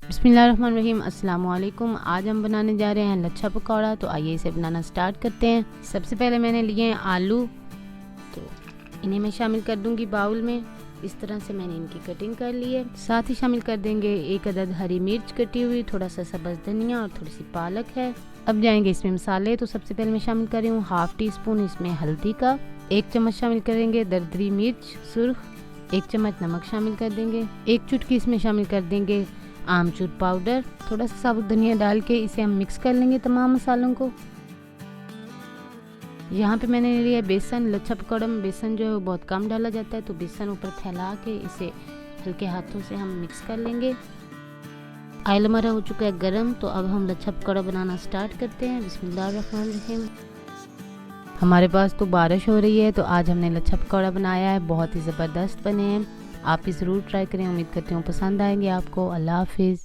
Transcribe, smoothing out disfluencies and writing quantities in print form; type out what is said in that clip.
बिस्मिल्लाहिर्रहमानिर्रहीम, अस्सलाम वालेकुम। आज हम बनाने जा रहे हैं लच्छा पकौड़ा। तो आइए इसे बनाना स्टार्ट करते हैं। सबसे पहले मैंने लिए हैं आलू, तो इन्हें मैं शामिल कर दूंगी बाउल में। इस तरह से मैंने इनकी कटिंग कर ली है। साथ ही शामिल कर देंगे 1 अदद हरी मिर्च कटी हुई, थोड़ा सा सब्ज़ धनिया और थोड़ी सी पालक है। अब जाएंगे इसमें मसाले। तो सबसे पहले मैं शामिल कर रही हूँ ½ टीस्पून इसमें हल्दी का, 1 चम्मच शामिल करेंगे दरदरी मिर्च सुर्ख, 1 चम्मच नमक शामिल कर देंगे, 1 चुटकी इसमें शामिल कर देंगे आमचूर पाउडर, थोड़ा सा साबुत धनिया डाल के इसे हम मिक्स कर लेंगे तमाम मसालों को। यहाँ पे मैंने लिया बेसन। लच्छा पकौड़ा में बेसन जो है वो बहुत कम डाला जाता है, तो बेसन ऊपर फैला के इसे हल्के हाथों से हम मिक्स कर लेंगे। ऑयल हमारा हो चुका है गरम, तो अब हम लच्छा पकौड़ा बनाना स्टार्ट करते हैं। बिस्मिल्लाहिर्रहमानिर्रहीम। हमारे पास तो बारिश हो रही है, तो आज हमने लच्छा पकौड़ा बनाया है। बहुत ही ज़बरदस्त बने हैं। आप भी ज़रूर ट्राई करें। उम्मीद करती हूँ पसंद आएंगे आपको। अल्लाह हाफिज़।